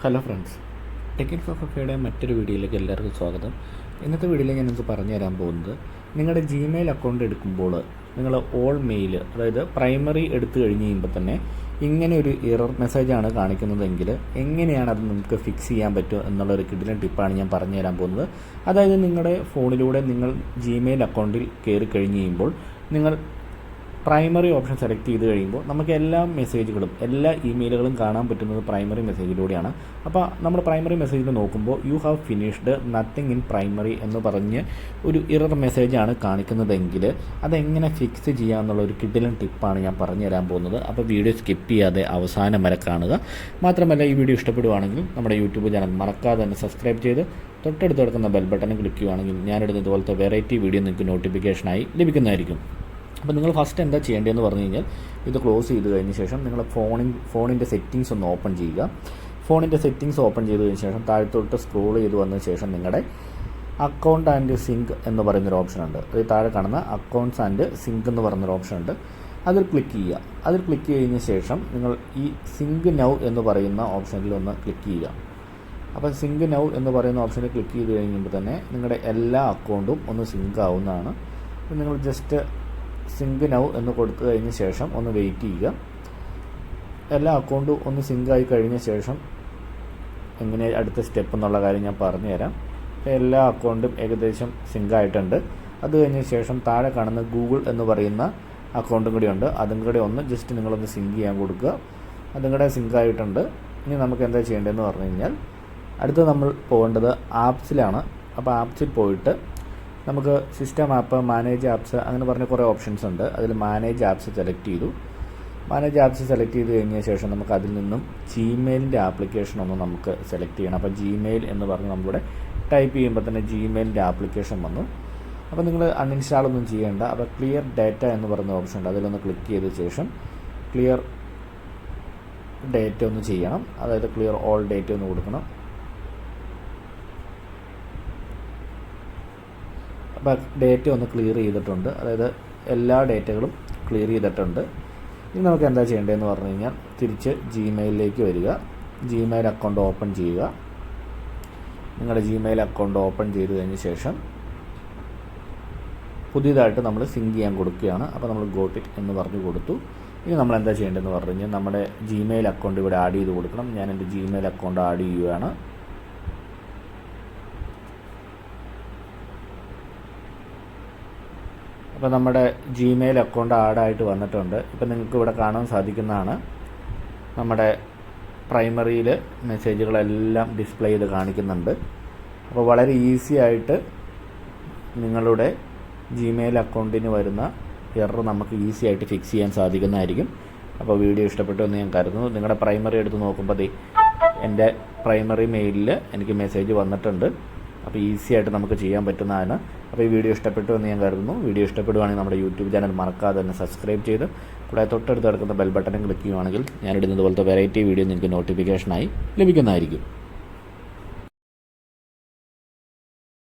Hello friends, techniques of എഫയുടെ മറ്റൊരു വീഡിയോയിലേക്ക് എല്ലാവർക്കും സ്വാഗതം. ഇന്നത്തെ വീഡിയോയിൽ ഞാൻ നിങ്ങൾക്ക് പറഞ്ഞു തരാൻ പോകുന്നത്, നിങ്ങളുടെ ജിമെയിൽ അക്കൗണ്ട് എടുക്കുമ്പോൾ നിങ്ങൾ ഓൾ മെയിൽ, അതായത് പ്രൈമറി എടുത്തു കഴിഞ്ഞ് കഴിയുമ്പോൾ തന്നെ ഇങ്ങനെ ഒരു എറർ മെസ്സേജാണ് കാണിക്കുന്നതെങ്കിൽ എങ്ങനെയാണ് അത് നിങ്ങൾക്ക് ഫിക്സ് ചെയ്യാൻ പറ്റുമോ എന്നുള്ളൊരു കിടിലൻ ടിപ്പാണ് ഞാൻ പറഞ്ഞു തരാൻ പോകുന്നത്. അതായത് നിങ്ങളുടെ ഫോണിലൂടെ നിങ്ങൾ ജിമെയിൽ അക്കൗണ്ടിൽ കയറി കഴിഞ്ഞ് കഴിയുമ്പോൾ നിങ്ങൾ പ്രൈമറി ഓപ്ഷൻ സെലക്ട് ചെയ്ത് കഴിയുമ്പോൾ നമുക്ക് എല്ലാ മെസ്സേജുകളും എല്ലാ ഇമെയിലുകളും കാണാൻ പറ്റുന്നത് പ്രൈമറി മെസ്സേജിലൂടെയാണ്. അപ്പോൾ നമ്മൾ പ്രൈമറി മെസ്സേജിൽ നോക്കുമ്പോൾ you have finished nothing in primary എന്ന് പറഞ്ഞ് ഒരു എറർ മെസ്സേജാണ് കാണിക്കുന്നതെങ്കിൽ അതെങ്ങനെ ഫിക്സ് ചെയ്യാമെന്നുള്ള ഒരു കിടിലൻ ടിപ്പാണ് ഞാൻ പറഞ്ഞു തരാൻ പോകുന്നത്. അപ്പോൾ വീഡിയോ സ്കിപ്പ് ചെയ്യാതെ അവസാനം വരെ കാണുക. മാത്രമല്ല, ഈ വീഡിയോ ഇഷ്ടപ്പെടുവാണെങ്കിൽ നമ്മുടെ യൂട്യൂബ് ചാനൽ മറക്കാതെ തന്നെ സബ്സ്ക്രൈബ് ചെയ്ത് തൊട്ടടുത്ത് കിടക്കുന്ന ബെൽ ബട്ടൺ ക്ലിക്ക് ചെയ്യുകയാണെങ്കിൽ ഞാനിടുന്ന ഇതുപോലത്തെ വെറൈറ്റി വീഡിയോ നിങ്ങൾക്ക് നോട്ടിഫിക്കേഷനായി ലഭിക്കുന്നതായിരിക്കും. അപ്പോൾ നിങ്ങൾ ഫസ്റ്റ് എന്താ ചെയ്യേണ്ടതെന്ന് പറഞ്ഞു കഴിഞ്ഞാൽ, ഇത് ക്ലോസ് ചെയ്ത് കഴിഞ്ഞ ശേഷം നിങ്ങൾ ഫോണിൻ്റെ സെറ്റിങ്സ് ഒന്ന് ഓപ്പൺ ചെയ്യുക. ഫോണിൻ്റെ സെറ്റിങ്സ് ഓപ്പൺ ചെയ്ത് കഴിഞ്ഞ ശേഷം താഴത്തോട്ട് സ്ക്രോൾ ചെയ്ത് വന്ന ശേഷം നിങ്ങളുടെ അക്കൗണ്ട് ആൻഡ് സിങ്ക് എന്ന് പറയുന്നൊരു ഓപ്ഷൻ ഉണ്ട്. അത് താഴെ കാണുന്ന അക്കൗണ്ട്സ് ആൻഡ് സിങ്ക് എന്ന് പറയുന്നൊരു ഓപ്ഷൻ ഉണ്ട്. അതിൽ ക്ലിക്ക് ചെയ്യുക. അതിൽ ക്ലിക്ക് കഴിഞ്ഞ ശേഷം നിങ്ങൾ ഈ സിങ്ക് നൗ എന്ന് പറയുന്ന ഓപ്ഷനിൽ ഒന്ന് ക്ലിക്ക് ചെയ്യുക. അപ്പോൾ സിങ്ക് നൗ എന്ന് പറയുന്ന ഓപ്ഷനിൽ ക്ലിക്ക് ചെയ്ത് കഴിയുമ്പോൾ തന്നെ നിങ്ങളുടെ എല്ലാ അക്കൗണ്ടും ഒന്ന് സിങ്ക് ആവുന്നതാണ്. നിങ്ങൾ ജസ്റ്റ് സിങ്ക് നൗ എന്ന് കൊടുത്തു കഴിഞ്ഞ ശേഷം ഒന്ന് വെയിറ്റ് ചെയ്യുക. എല്ലാ അക്കൗണ്ടും ഒന്ന് സിങ്ക് ആയി കഴിഞ്ഞ ശേഷം എങ്ങനെ അടുത്ത സ്റ്റെപ്പ് എന്നുള്ള കാര്യം ഞാൻ പറഞ്ഞു തരാം. എല്ലാ അക്കൗണ്ടും ഏകദേശം സിങ്ക് ആയിട്ടുണ്ട്. അത് കഴിഞ്ഞ ശേഷം താഴെ കാണുന്ന ഗൂഗിൾ എന്ന് പറയുന്ന അക്കൗണ്ടും കൂടി ഉണ്ട്. അതും കൂടി ഒന്ന് ജസ്റ്റ് നിങ്ങളൊന്ന് സിങ്ക് ചെയ്യാൻ കൊടുക്കുക. അതും കൂടെ സിങ്ക് ആയിട്ടുണ്ട്. ഇനി നമുക്ക് എന്താ ചെയ്യേണ്ടതെന്ന് പറഞ്ഞു കഴിഞ്ഞാൽ, അടുത്ത് നമ്മൾ പോകേണ്ടത് ആപ്സിലാണ്. അപ്പോൾ ആപ്സിൽ പോയിട്ട് നമുക്ക് സിസ്റ്റം ആപ്പ്, മാനേജ് ആപ്സ് അങ്ങനെ പറഞ്ഞ കുറേ ഓപ്ഷൻസ് ഉണ്ട്. അതിൽ മാനേജ് ആപ്സ് സെലക്ട് ചെയ്തു. മാനേജ് ആപ്സ് സെലക്ട് ചെയ്ത് കഴിഞ്ഞ ശേഷം നമുക്ക് അതിൽ നിന്നും ജിമെയിലിൻ്റെ ആപ്ലിക്കേഷൻ ഒന്ന് നമുക്ക് സെലക്ട് ചെയ്യണം. അപ്പോൾ ജിമെയിൽ എന്ന് പറഞ്ഞ് നമ്മളിവിടെ ടൈപ്പ് ചെയ്യുമ്പോൾ തന്നെ ജിമെയിലിൻ്റെ ആപ്ലിക്കേഷൻ വന്നു. അപ്പോൾ നിങ്ങൾ അൺഇൻസ്റ്റാൾ ഒന്നും ചെയ്യേണ്ട. അപ്പോൾ ക്ലിയർ ഡാറ്റ എന്ന് പറയുന്ന ഓപ്ഷൻ ഉണ്ട്. അതിലൊന്ന് ക്ലിക്ക് ചെയ്ത ശേഷം ക്ലിയർ ഡേറ്റ ഒന്ന് ചെയ്യണം. അതായത് ക്ലിയർ ഓൾ ഡേറ്റ ഒന്ന് കൊടുക്കണം. അപ്പോൾ ഡേറ്റ ഒന്ന് ക്ലിയർ ചെയ്തിട്ടുണ്ട്. അതായത് എല്ലാ ഡേറ്റകളും ക്ലിയർ ചെയ്തിട്ടുണ്ട്. ഇനി നമുക്ക് എന്താ ചെയ്യേണ്ടതെന്ന് പറഞ്ഞു കഴിഞ്ഞാൽ, തിരിച്ച് ജിമെയിലിലേക്ക് വരിക. ജിമെയിൽ അക്കൗണ്ട് ഓപ്പൺ ചെയ്യുക. നിങ്ങളുടെ ജിമെയിൽ അക്കൗണ്ട് ഓപ്പൺ ചെയ്ത് കഴിഞ്ഞ ശേഷം പുതിയതായിട്ട് നമ്മൾ സിങ്ക് ചെയ്യാൻ കൊടുക്കുകയാണ്. അപ്പോൾ നമ്മൾ ഗോട്ട് ഇറ്റ് എന്ന് പറഞ്ഞു കൊടുത്തു. ഇനി നമ്മൾ എന്താ ചെയ്യേണ്ടതെന്ന് പറഞ്ഞു കഴിഞ്ഞാൽ, നമ്മുടെ ജിമെയിൽ അക്കൗണ്ട് ഇവിടെ ആഡ് ചെയ്ത് കൊടുക്കണം. ഞാൻ എൻ്റെ ജിമെയിൽ അക്കൗണ്ട് ആഡ് ചെയ്യുകയാണ്. അപ്പോൾ നമ്മുടെ ജിമെയിൽ അക്കൗണ്ട് ആഡായിട്ട് വന്നിട്ടുണ്ട്. ഇപ്പോൾ നിങ്ങൾക്ക് ഇവിടെ കാണാൻ സാധിക്കുന്നതാണ്, നമ്മുടെ പ്രൈമറിയിൽ മെസ്സേജുകളെല്ലാം ഡിസ്പ്ലേ ചെയ്ത് കാണിക്കുന്നുണ്ട്. അപ്പോൾ വളരെ ഈസി ആയിട്ട് നിങ്ങളുടെ ജിമെയിൽ അക്കൗണ്ടിന് വരുന്ന എറർ നമുക്ക് ഈസി ആയിട്ട് ഫിക്സ് ചെയ്യാൻ സാധിക്കുന്നതായിരിക്കും. അപ്പോൾ വീഡിയോ ഇഷ്ടപ്പെട്ടു എന്ന് ഞാൻ കരുതുന്നു. നിങ്ങളുടെ പ്രൈമറി എടുത്ത് നോക്കുമ്പോൾ എൻ്റെ പ്രൈമറി മെയിലിൽ എനിക്ക് മെസ്സേജ് വന്നിട്ടുണ്ട്. അപ്പോൾ ഈസി ആയിട്ട് നമുക്ക് ചെയ്യാൻ പറ്റുന്നതാണ്. അപ്പോൾ ഈ വീഡിയോ ഇഷ്ടപ്പെട്ടു എന്ന് ഞാൻ കരുതുന്നു. വീഡിയോ ഇഷ്ടപ്പെടുവാണെങ്കിൽ നമ്മുടെ യൂട്യൂബ് ചാനൽ മറക്കാതെ തന്നെ സബ്സ്ക്രൈബ് ചെയ്ത് കൂടാതെ തൊട്ടടുത്ത് കിടക്കുന്ന ബെൽ ബട്ടൺ ക്ലിക്ക് ചെയ്യുവാണെങ്കിൽ ഞാനിടുന്നത് പോലത്തെ വെറൈറ്റി വീഡിയോ നിങ്ങൾക്ക് നോട്ടിഫിക്കേഷനായി ലഭിക്കുന്നതായിരിക്കും.